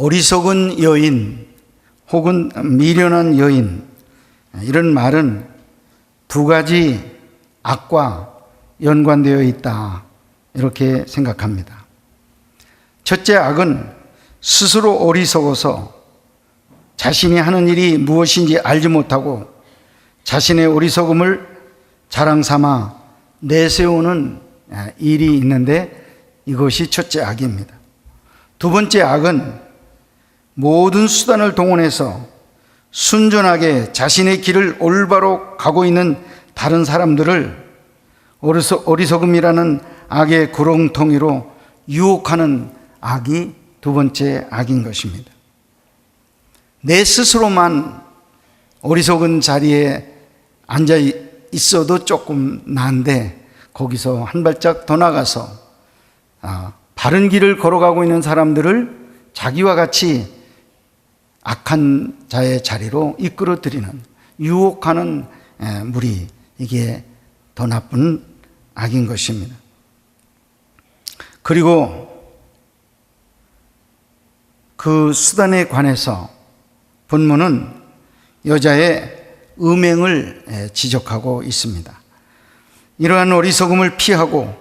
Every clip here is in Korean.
어리석은 여인 혹은 미련한 여인, 이런 말은 두 가지 악과 연관되어 있다, 이렇게 생각합니다. 첫째 악은 스스로 어리석어서 자신이 하는 일이 무엇인지 알지 못하고 자신의 어리석음을 자랑 삼아 내세우는 일이 있는데, 이것이 첫째 악입니다. 두 번째 악은 모든 수단을 동원해서 순전하게 자신의 길을 올바로 가고 있는 다른 사람들을 어리석음이라는 악의 구렁텅이로 유혹하는 악이 두 번째 악인 것입니다. 내 스스로만 어리석은 자리에 앉아 있어도 조금 나은데, 거기서 한 발짝 더 나가서 바른 길을 걸어가고 있는 사람들을 자기와 같이 악한 자의 자리로 이끌어들이는, 유혹하는 무리, 이게 더 나쁜 악인 것입니다. 그리고 그 수단에 관해서 본문은 여자의 음행을 지적하고 있습니다. 이러한 어리석음을 피하고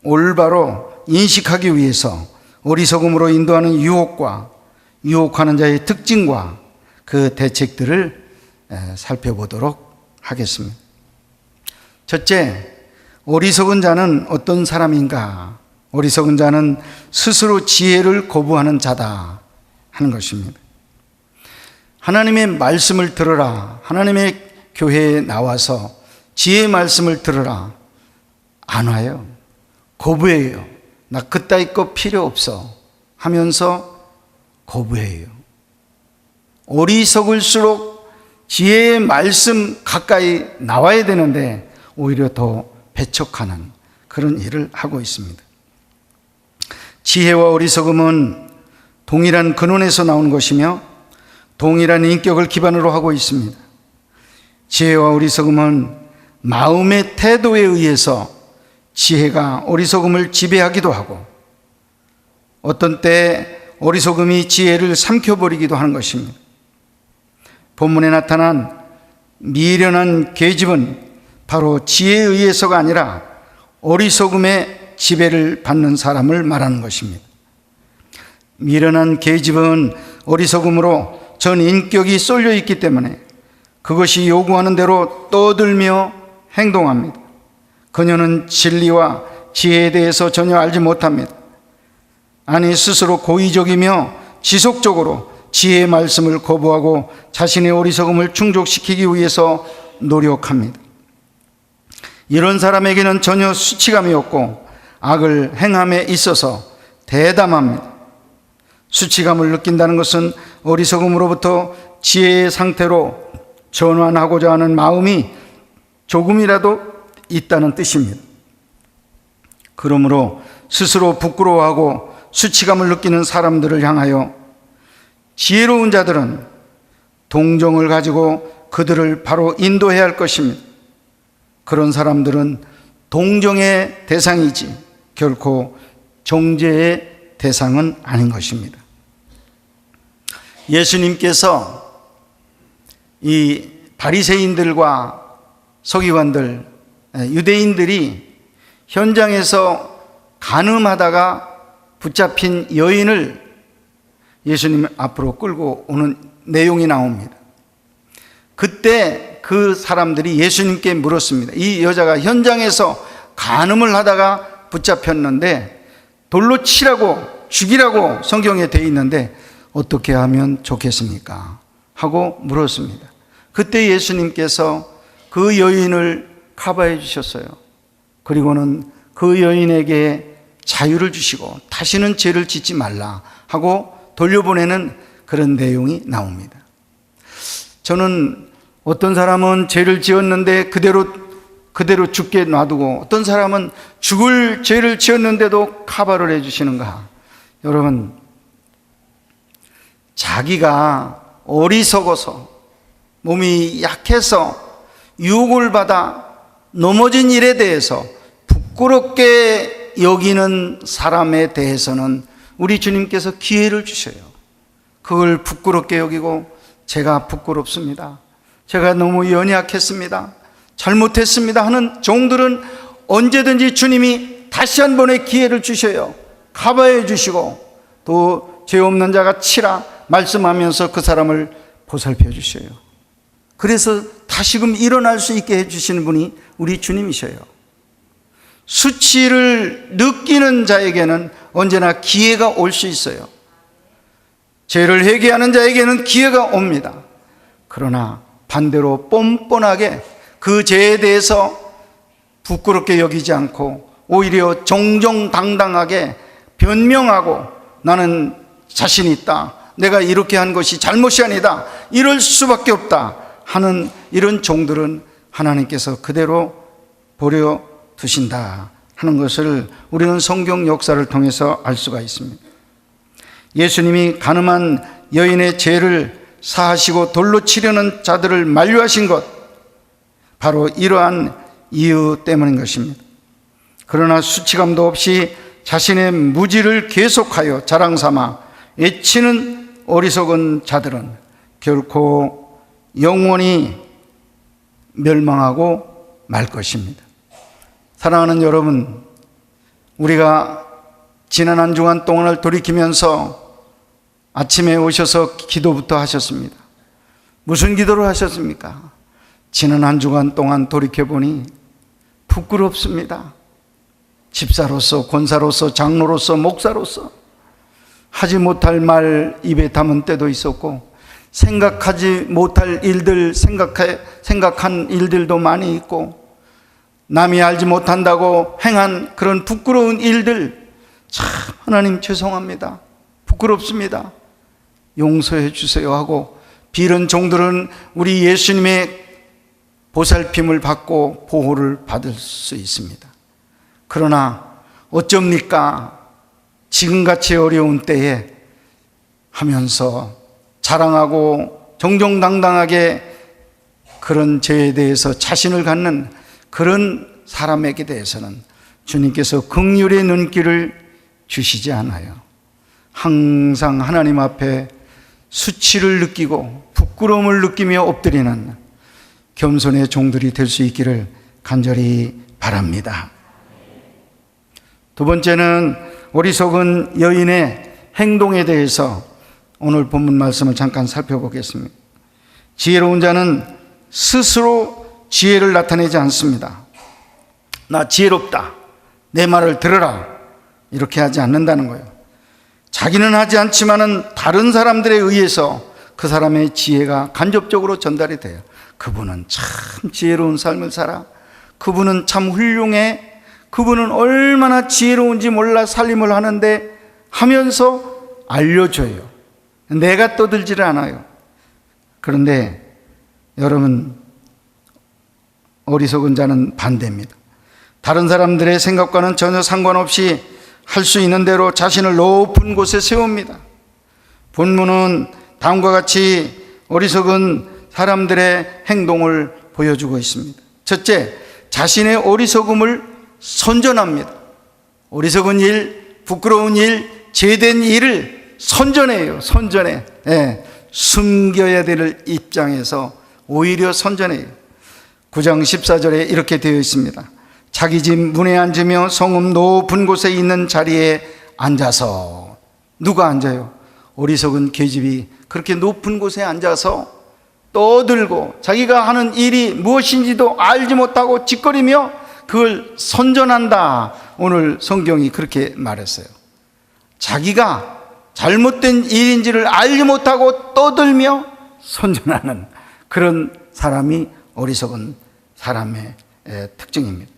올바로 인식하기 위해서 어리석음으로 인도하는 유혹과 유혹하는 자의 특징과 그 대책들을 살펴보도록 하겠습니다. 첫째, 어리석은 자는 어떤 사람인가? 어리석은 자는 스스로 지혜를 거부하는 자다 하는 것입니다. 하나님의 말씀을 들으라, 하나님의 교회에 나와서 지혜의 말씀을 들으라, 안 와요. 거부해요. 나 그따위 거 필요 없어 하면서 거부해요. 어리석을수록 지혜의 말씀 가까이 나와야 되는데 오히려 더 배척하는 그런 일을 하고 있습니다. 지혜와 어리석음은 동일한 근원에서 나온 것이며 동일한 인격을 기반으로 하고 있습니다. 지혜와 어리석음은 마음의 태도에 의해서 지혜가 어리석음을 지배하기도 하고, 어떤 때 어리석음이 지혜를 삼켜버리기도 하는 것입니다. 본문에 나타난 미련한 계집은 바로 지혜에 의해서가 아니라 어리석음의 지배를 받는 사람을 말하는 것입니다. 미련한 계집은 어리석음으로 전 인격이 쏠려 있기 때문에 그것이 요구하는 대로 떠들며 행동합니다. 그녀는 진리와 지혜에 대해서 전혀 알지 못합니다. 아니, 스스로 고의적이며 지속적으로 지혜의 말씀을 거부하고 자신의 어리석음을 충족시키기 위해서 노력합니다. 이런 사람에게는 전혀 수치감이 없고 악을 행함에 있어서 대담합니다. 수치감을 느낀다는 것은 어리석음으로부터 지혜의 상태로 전환하고자 하는 마음이 조금이라도 있다는 뜻입니다. 그러므로 스스로 부끄러워하고 수치감을 느끼는 사람들을 향하여 지혜로운 자들은 동정을 가지고 그들을 바로 인도해야 할 것입니다. 그런 사람들은 동정의 대상이지 결코 정죄의 대상은 아닌 것입니다. 예수님께서 이 바리새인들과 서기관들, 유대인들이 현장에서 간음하다가 붙잡힌 여인을 예수님 앞으로 끌고 오는 내용이 나옵니다. 그때 그 사람들이 예수님께 물었습니다. 이 여자가 현장에서 간음을 하다가 붙잡혔는데 돌로 치라고 죽이라고 성경에 되어 있는데 어떻게 하면 좋겠습니까? 하고 물었습니다. 그때 예수님께서 그 여인을 커버해 주셨어요. 그리고는 그 여인에게 자유를 주시고 다시는 죄를 짓지 말라 하고 돌려보내는 그런 내용이 나옵니다. 저는 어떤 사람은 죄를 지었는데 그대로 죽게 놔두고 어떤 사람은 죽을 죄를 지었는데도 커버를 해주시는가? 여러분, 자기가 어리석어서 몸이 약해서 유혹을 받아 넘어진 일에 대해서 부끄럽게 여기는 사람에 대해서는 우리 주님께서 기회를 주셔요. 그걸 부끄럽게 여기고 제가 부끄럽습니다, 제가 너무 연약했습니다, 잘못했습니다 하는 종들은 언제든지 주님이 다시 한 번의 기회를 주셔요. 가봐해 주시고 또 죄 없는 자가 치라 말씀하면서 그 사람을 보살펴 주셔요. 그래서 다시금 일어날 수 있게 해주시는 분이 우리 주님이셔요. 수치를 느끼는 자에게는 언제나 기회가 올 수 있어요. 죄를 회개하는 자에게는 기회가 옵니다. 그러나 반대로 뻔뻔하게 그 죄에 대해서 부끄럽게 여기지 않고 오히려 정정당당하게 변명하고 나는 자신 있다, 내가 이렇게 한 것이 잘못이 아니다, 이럴 수밖에 없다 하는 이런 종들은 하나님께서 그대로 버려 두신다 하는 것을 우리는 성경 역사를 통해서 알 수가 있습니다. 예수님이 가늠한 여인의 죄를 사하시고 돌로 치려는 자들을 만류하신 것, 바로 이러한 이유 때문인 것입니다. 그러나 수치감도 없이 자신의 무지를 계속하여 자랑삼아 외치는 어리석은 자들은 결코 영원히 멸망하고 말 것입니다. 사랑하는 여러분, 우리가 지난 한 주간 동안을 돌이키면서 아침에 오셔서 기도부터 하셨습니다. 무슨 기도를 하셨습니까? 지난 한 주간 동안 돌이켜보니 부끄럽습니다. 집사로서, 권사로서, 장로로서, 목사로서 하지 못할 말 입에 담은 때도 있었고, 생각하지 못할 일들, 생각한 일들도 많이 있고, 남이 알지 못한다고 행한 그런 부끄러운 일들, 참 하나님 죄송합니다, 부끄럽습니다, 용서해 주세요 하고 빌은 종들은 우리 예수님의 보살핌을 받고 보호를 받을 수 있습니다. 그러나 어쩝니까? 지금같이 어려운 때에 하면서 자랑하고 정정당당하게 그런 죄에 대해서 자신을 갖는 그런 사람에게 대해서는 주님께서 긍휼의 눈길을 주시지 않아요. 항상 하나님 앞에 수치를 느끼고 부끄러움을 느끼며 엎드리는 겸손의 종들이 될 수 있기를 간절히 바랍니다. 두 번째는 어리석은 여인의 행동에 대해서 오늘 본문 말씀을 잠깐 살펴보겠습니다. 지혜로운 자는 스스로 지혜를 나타내지 않습니다. 나 지혜롭다, 내 말을 들으라, 이렇게 하지 않는다는 거예요. 자기는 하지 않지만은 다른 사람들에 의해서 그 사람의 지혜가 간접적으로 전달이 돼요. 그분은 참 지혜로운 삶을 살아, 그분은 참 훌륭해, 그분은 얼마나 지혜로운지 몰라 살림을 하는데 하면서 알려줘요. 내가 떠들지를 않아요. 그런데 여러분, 어리석은 자는 반대입니다. 다른 사람들의 생각과는 전혀 상관없이 할 수 있는 대로 자신을 높은 곳에 세웁니다. 본문은 다음과 같이 어리석은 사람들의 행동을 보여주고 있습니다. 첫째, 자신의 어리석음을 선전합니다. 어리석은 일, 부끄러운 일, 죄된 일을 선전해요. 선전해. 숨겨야 될 입장에서 오히려 선전해요. 9장 14절에 이렇게 되어 있습니다. 자기 집 문에 앉으며 성읍 높은 곳에 있는 자리에 앉아서. 누가 앉아요? 어리석은 계집이 그렇게 높은 곳에 앉아서 떠들고 자기가 하는 일이 무엇인지도 알지 못하고 짓거리며 그걸 선전한다. 오늘 성경이 그렇게 말했어요. 자기가 잘못된 일인지를 알지 못하고 떠들며 선전하는 그런 사람이 어리석은 사람의 특징입니다.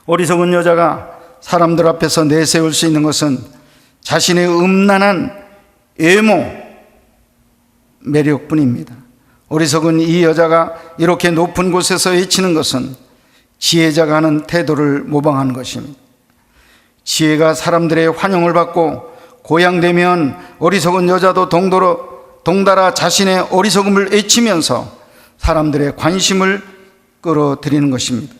어리석은 여자가 사람들 앞에서 내세울 수 있는 것은 자신의 음란한 외모, 매력뿐입니다. 어리석은 이 여자가 이렇게 높은 곳에서 외치는 것은 지혜자가 하는 태도를 모방하는 것입니다. 지혜가 사람들의 환영을 받고 고양되면 어리석은 여자도 동달아 자신의 어리석음을 외치면서 사람들의 관심을 끌어들이는 것입니다.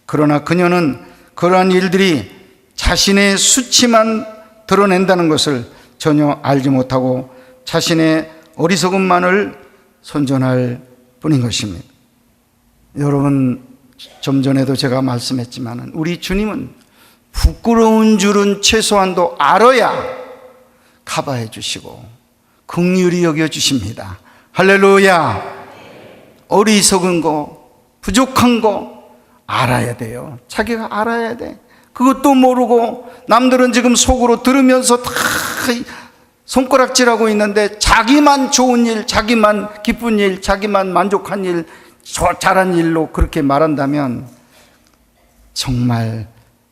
그러나 그녀는 그러한 일들이 자신의 수치만 드러낸다는 것을 전혀 알지 못하고 자신의 어리석음만을 선전할 뿐인 것입니다. 여러분, 좀 전에도 제가 말씀했지만 우리 주님은 부끄러운 줄은 최소한도 알아야 커버해 주시고 긍휼히 여겨 주십니다. 할렐루야. 어리석은 거, 부족한 거 알아야 돼요. 자기가 알아야 돼. 그것도 모르고 남들은 지금 속으로 들으면서 다 손가락질하고 있는데 자기만 좋은 일, 자기만 기쁜 일, 자기만 만족한 일, 잘한 일로 그렇게 말한다면 정말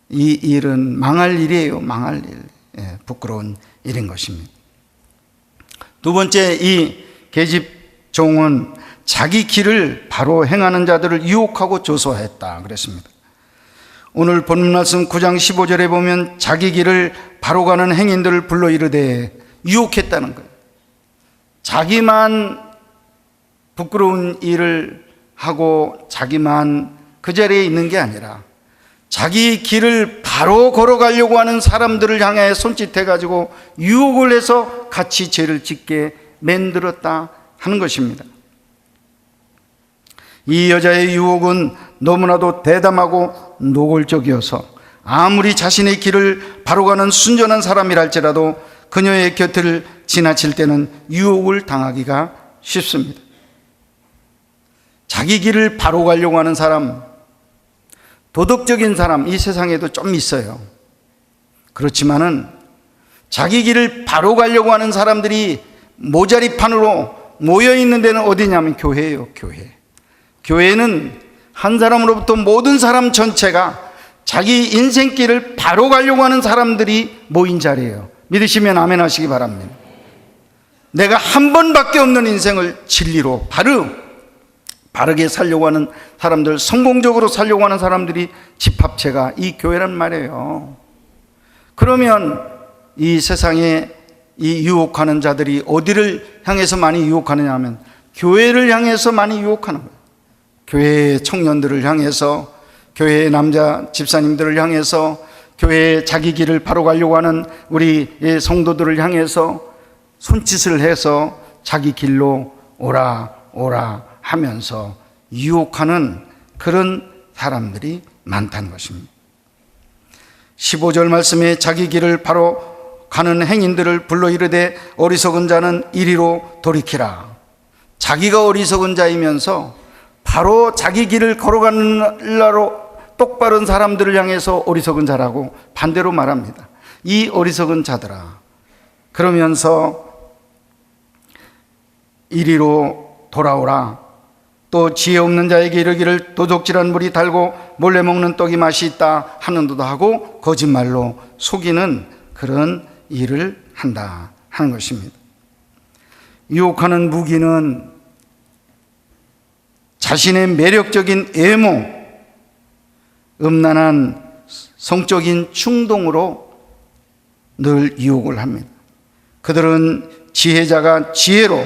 이 일은 망할 일이에요. 망할 일. 예, 부끄러운 일인 것입니다. 두 번째, 이 계집종은 자기 길을 바로 행하는 자들을 유혹하고 조소했다 그랬습니다. 오늘 본문 말씀 9장 15절에 보면 자기 길을 바로 가는 행인들을 불러 이르되 유혹했다는 거예요. 자기만 부끄러운 일을 하고 자기만 그 자리에 있는 게 아니라 자기 길을 바로 걸어가려고 하는 사람들을 향해 손짓해가지고 유혹을 해서 같이 죄를 짓게 만들었다 하는 것입니다. 이 여자의 유혹은 너무나도 대담하고 노골적이어서 아무리 자신의 길을 바로 가는 순전한 사람이랄지라도 그녀의 곁을 지나칠 때는 유혹을 당하기가 쉽습니다. 자기 길을 바로 가려고 하는 사람, 도덕적인 사람, 이 세상에도 좀 있어요. 그렇지만은 자기 길을 바로 가려고 하는 사람들이 모자리판으로 모여있는 데는 어디냐면 교회예요. 교회는 한 사람으로부터 모든 사람 전체가 자기 인생길을 바로 가려고 하는 사람들이 모인 자리예요. 믿으시면 아멘 하시기 바랍니다. 내가 한 번밖에 없는 인생을 진리로 바르게 살려고 하는 사람들, 성공적으로 살려고 하는 사람들이 집합체가 이 교회란 말이에요. 그러면 이 세상에 이 유혹하는 자들이 어디를 향해서 많이 유혹하느냐 하면 교회를 향해서 많이 유혹하는 거예요. 교회의 청년들을 향해서, 교회의 남자 집사님들을 향해서, 교회의 자기 길을 바로 가려고 하는 우리 성도들을 향해서 손짓을 해서 자기 길로 오라 하면서 유혹하는 그런 사람들이 많다는 것입니다. 15절 말씀에 자기 길을 바로 가는 행인들을 불러 이르되 어리석은 자는 이리로 돌이키라. 자기가 어리석은 자이면서 바로 자기 길을 걸어가는 나로 똑바른 사람들을 향해서 어리석은 자라고 반대로 말합니다. 이 어리석은 자들아, 그러면서 이리로 돌아오라. 또 지혜 없는 자에게 이르기를 도둑질한 물이 달고 몰래 먹는 떡이 맛이 있다 하는도다 하고 거짓말로 속이는 그런 일을 한다 하는 것입니다. 유혹하는 무기는 자신의 매력적인 외모, 음란한 성적인 충동으로 늘 유혹을 합니다. 그들은 지혜자가 지혜로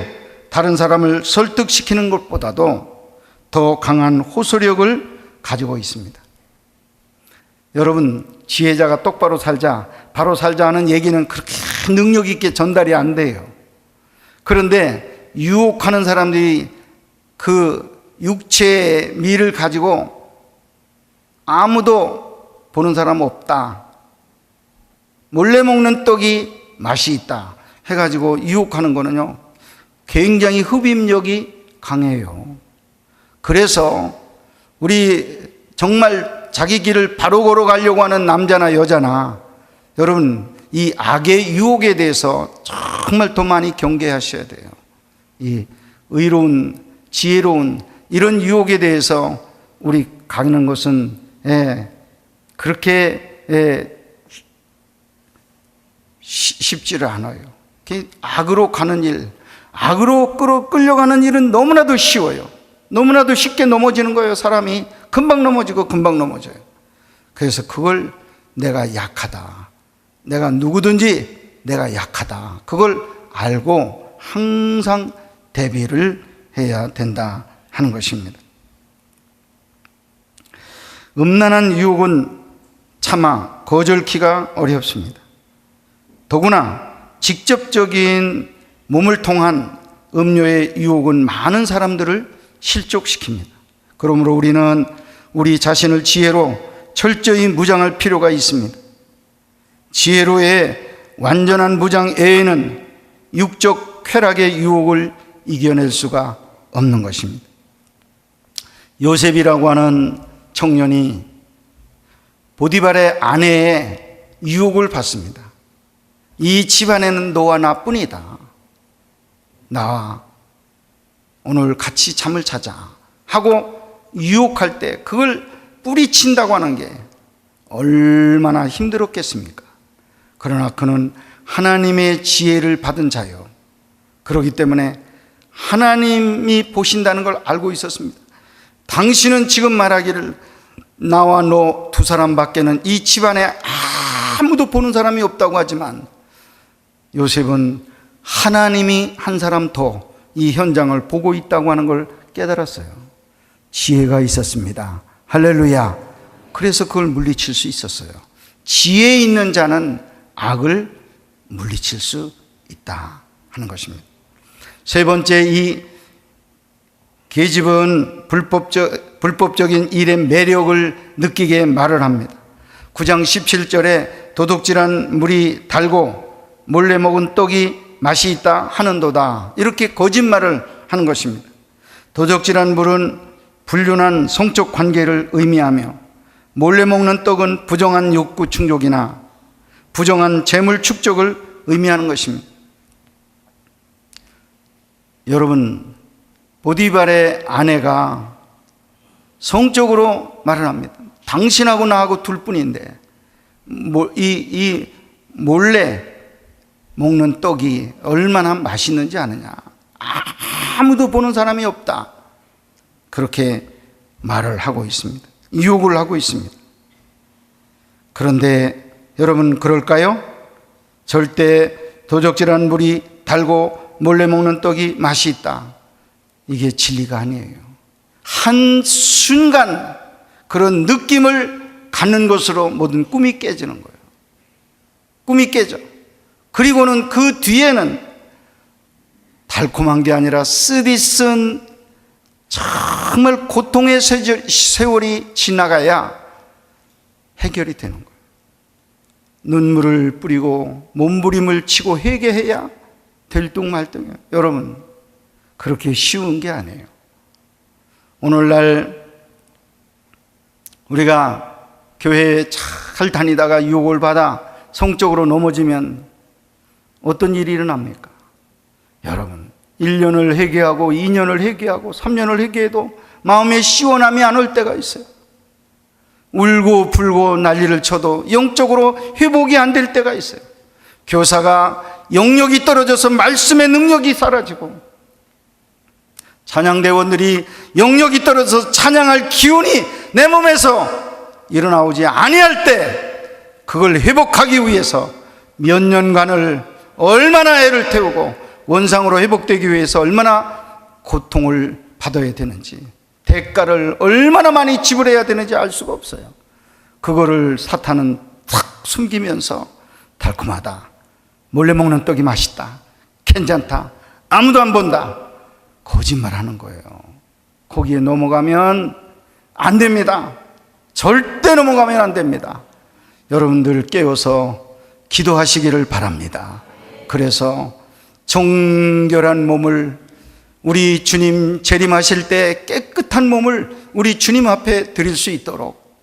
다른 사람을 설득시키는 것보다도 더 강한 호소력을 가지고 있습니다. 여러분, 지혜자가 똑바로 살자, 바로 살자 하는 얘기는 그렇게 능력 있게 전달이 안 돼요. 그런데 유혹하는 사람들이 그 육체의 미를 가지고 아무도 보는 사람 없다, 몰래 먹는 떡이 맛이 있다 해가지고 유혹하는 거는요, 굉장히 흡입력이 강해요. 그래서 우리 정말 자기 길을 바로 걸어가려고 하는 남자나 여자나 여러분, 이 악의 유혹에 대해서 정말 더 많이 경계하셔야 돼요. 이 의로운, 지혜로운 이런 유혹에 대해서 우리 가는 것은 그렇게 쉽지를 않아요. 악으로 가는 일, 악으로 끌려가는 일은 너무나도 쉬워요. 너무나도 쉽게 넘어지는 거예요. 사람이 금방 넘어지고 금방 넘어져요. 그래서 그걸 내가 약하다, 내가 누구든지 내가 약하다, 그걸 알고 항상 대비를 해야 된다 하는 것입니다. 음란한 유혹은 차마 거절키가 어렵습니다. 더구나 직접적인 몸을 통한 음료의 유혹은 많은 사람들을 실족시킵니다. 그러므로 우리는 우리 자신을 지혜로 철저히 무장할 필요가 있습니다. 지혜로의 완전한 무장 외에는 육적 쾌락의 유혹을 이겨낼 수가 없는 것입니다. 요셉이라고 하는 청년이 보디발의 아내의 유혹을 받습니다. 이 집안에는 너와 나뿐이다. 나와 오늘 같이 잠을 자자 하고 유혹할 때 그걸 뿌리친다고 하는 게 얼마나 힘들었겠습니까? 그러나 그는 하나님의 지혜를 받은 자요. 그렇기 때문에 하나님이 보신다는 걸 알고 있었습니다. 당신은 지금 말하기를 나와 너 두 사람밖에는 이 집안에 아무도 보는 사람이 없다고 하지만 요셉은 하나님이 한 사람 더 이 현장을 보고 있다고 하는 걸 깨달았어요. 지혜가 있었습니다. 할렐루야. 그래서 그걸 물리칠 수 있었어요. 지혜 있는 자는 악을 물리칠 수 있다 하는 것입니다. 세 번째, 이 계집은 불법적인 일의 매력을 느끼게 말을 합니다. 9장 17절에 도둑질한 물이 달고 몰래 먹은 떡이 맛이 있다 하는도다, 이렇게 거짓말을 하는 것입니다. 도둑질한 물은 불륜한 성적 관계를 의미하며 몰래 먹는 떡은 부정한 욕구 충족이나 부정한 재물 축적을 의미하는 것입니다. 여러분, 보디발의 아내가 성적으로 말을 합니다. 당신하고 나하고 둘 뿐인데 이 몰래 먹는 떡이 얼마나 맛있는지 아느냐. 아무도 보는 사람이 없다. 그렇게 말을 하고 있습니다. 유혹을 하고 있습니다. 그런데 여러분, 그럴까요? 절대 도적질한 물이 달고 몰래 먹는 떡이 맛이 있다, 이게 진리가 아니에요. 한순간 그런 느낌을 갖는 것으로 모든 꿈이 깨지는 거예요. 꿈이 깨져. 그리고는 그 뒤에는 달콤한 게 아니라 쓰디쓴 정말 고통의 세월이 지나가야 해결이 되는 거예요. 눈물을 뿌리고 몸부림을 치고 회개해야 들뚱말뚱해요. 여러분, 그렇게 쉬운 게 아니에요. 오늘날 우리가 교회에 잘 다니다가 유혹을 받아 성적으로 넘어지면 어떤 일이 일어납니까? 여러분, 1년을 회개하고 2년을 회개하고 3년을 회개해도 마음에 시원함이 안 올 때가 있어요. 울고 불고 난리를 쳐도 영적으로 회복이 안 될 때가 있어요. 교사가 영역이 떨어져서 말씀의 능력이 사라지고, 찬양대원들이 영역이 떨어져서 찬양할 기운이 내 몸에서 일어나오지 아니할 때, 그걸 회복하기 위해서 몇 년간을 얼마나 애를 태우고 원상으로 회복되기 위해서 얼마나 고통을 받아야 되는지, 대가를 얼마나 많이 지불해야 되는지 알 수가 없어요. 그거를 사탄은 탁 숨기면서 달콤하다, 몰래 먹는 떡이 맛있다, 괜찮다, 아무도 안 본다, 거짓말하는 거예요. 거기에 넘어가면 안 됩니다. 절대 넘어가면 안 됩니다. 여러분들 깨워서 기도하시기를 바랍니다. 그래서 정결한 몸을, 우리 주님 재림하실 때 깨끗한 몸을 우리 주님 앞에 드릴 수 있도록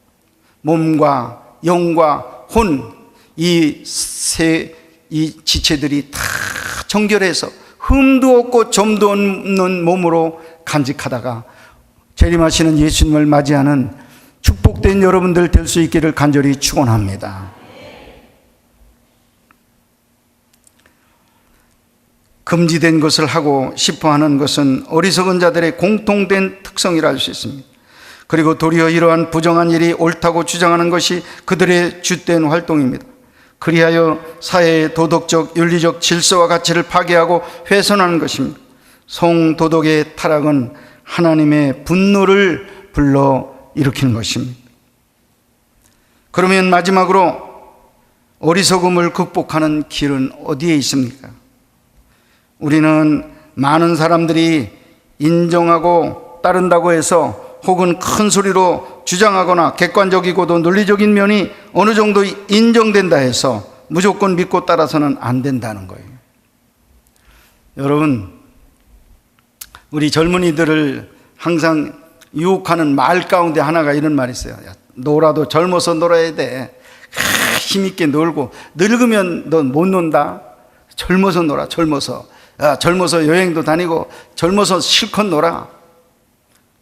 몸과 영과 혼, 이 지체들이 다 정결해서 흠도 없고 점도 없는 몸으로 간직하다가 재림하시는 예수님을 맞이하는 축복된 여러분들 될 수 있기를 간절히 축원합니다. 금지된 것을 하고 싶어하는 것은 어리석은 자들의 공통된 특성이라 할 수 있습니다. 그리고 도리어 이러한 부정한 일이 옳다고 주장하는 것이 그들의 주된 활동입니다. 그리하여 사회의 도덕적, 윤리적 질서와 가치를 파괴하고 훼손하는 것입니다. 성도덕의 타락은 하나님의 분노를 불러 일으키는 것입니다. 그러면 마지막으로 어리석음을 극복하는 길은 어디에 있습니까? 우리는 많은 사람들이 인정하고 따른다고 해서 혹은 큰 소리로 주장하거나 객관적이고도 논리적인 면이 어느 정도 인정된다 해서 무조건 믿고 따라서는 안 된다는 거예요. 여러분, 우리 젊은이들을 항상 유혹하는 말 가운데 하나가 이런 말이 있어요. 야, 놀아도 젊어서 놀아야 돼. 힘있게 놀고 늙으면 넌 못 논다. 젊어서 놀아. 젊어서. 야, 젊어서 여행도 다니고 젊어서 실컷 놀아.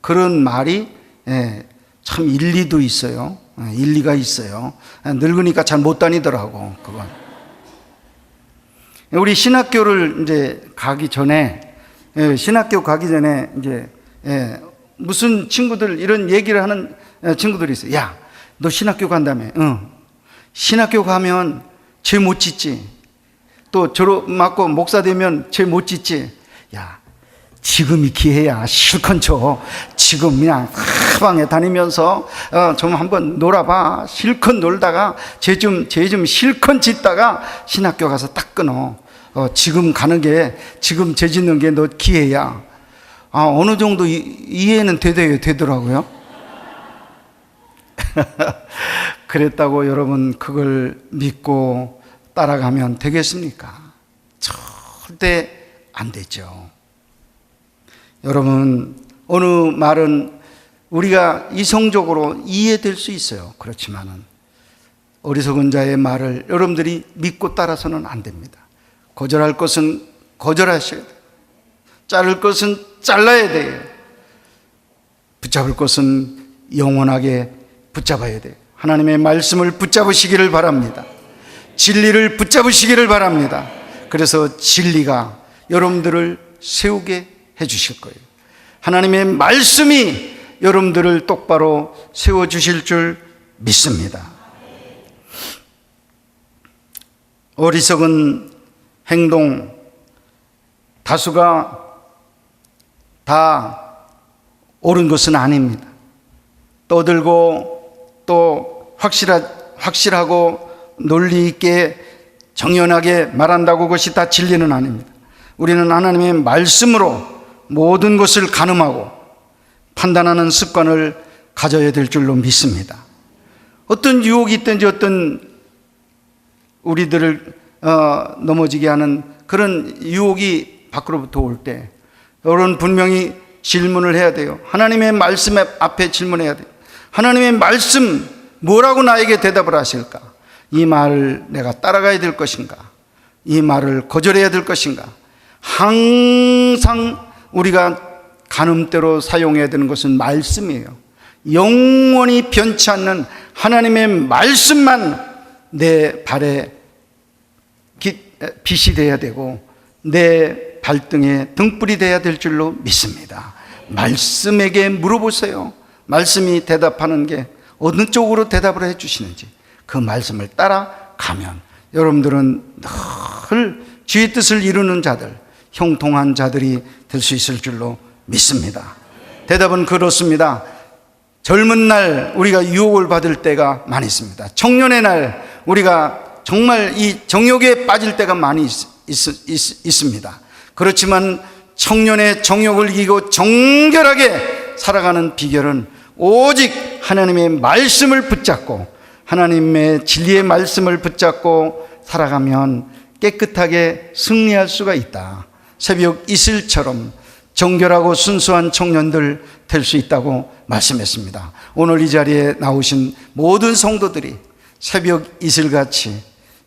그런 말이 참 일리도 있어요. 일리가 있어요. 늙으니까 잘 못 다니더라고. 그건. 우리 신학교를 이제 가기 전에 신학교 가기 전에 이제 무슨 친구들 이런 얘기를 하는 친구들이 있어요. 야, 너 신학교 간다며? 응. 신학교 가면 죄 못 짓지. 또 졸업 맞고 목사 되면 죄 못 짓지. 야, 지금이 기회야. 실컷 줘. 지금 그냥 하방에 다니면서 좀 한번 놀아봐. 실컷 놀다가 죄 좀 실컷 짓다가 신학교 가서 딱 끊어. 지금 가는 게, 지금 죄 짓는 게 너 기회야. 어느 정도 이해는 되더라고요. 그랬다고 여러분 그걸 믿고 따라가면 되겠습니까? 절대 안 되죠. 여러분, 어느 말은 우리가 이성적으로 이해될 수 있어요. 그렇지만은 어리석은 자의 말을 여러분들이 믿고 따라서는 안 됩니다. 거절할 것은 거절하셔야 돼요. 자를 것은 잘라야 돼요. 붙잡을 것은 영원하게 붙잡아야 돼요. 하나님의 말씀을 붙잡으시기를 바랍니다. 진리를 붙잡으시기를 바랍니다. 그래서 진리가 여러분들을 세우게 해주실 거예요. 하나님의 말씀이 여러분들을 똑바로 세워주실 줄 믿습니다. 어리석은 행동, 다수가 다 옳은 것은 아닙니다. 떠들고 또 확실하고 논리 있게 정연하게 말한다고 그것이 다 진리는 아닙니다. 우리는 하나님의 말씀으로 모든 것을 가늠하고 판단하는 습관을 가져야 될 줄로 믿습니다. 어떤 유혹이 있든지 어떤 우리들을 넘어지게 하는 그런 유혹이 밖으로부터 올 때 여러분 분명히 질문을 해야 돼요. 하나님의 말씀 앞에 질문해야 돼요. 하나님의 말씀 뭐라고 나에게 대답을 하실까? 이 말을 내가 따라가야 될 것인가? 이 말을 거절해야 될 것인가? 항상 우리가 가늠대로 사용해야 되는 것은 말씀이에요. 영원히 변치 않는 하나님의 말씀만 내 발에 빛이 되어야 되고 내 발등에 등불이 되어야 될 줄로 믿습니다. 말씀에게 물어보세요. 말씀이 대답하는 게 어느 쪽으로 대답을 해 주시는지 그 말씀을 따라가면 여러분들은 늘 주의 뜻을 이루는 자들, 형통한 자들이 될 수 있을 줄로 믿습니다. 대답은 그렇습니다. 젊은 날 우리가 유혹을 받을 때가 많이 있습니다. 청년의 날 우리가 정말 이 정욕에 빠질 때가 많이 있습니다. 그렇지만 청년의 정욕을 이기고 정결하게 살아가는 비결은 오직 하나님의 말씀을 붙잡고 하나님의 진리의 말씀을 붙잡고 살아가면 깨끗하게 승리할 수가 있다. 새벽 이슬처럼 정결하고 순수한 청년들 될 수 있다고 말씀했습니다. 오늘 이 자리에 나오신 모든 성도들이 새벽 이슬같이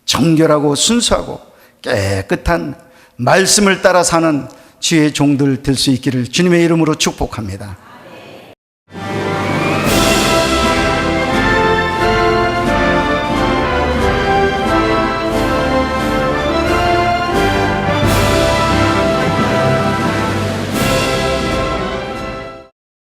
정결하고 순수하고 깨끗한 말씀을 따라 사는 주의 종들 될 수 있기를 주님의 이름으로 축복합니다.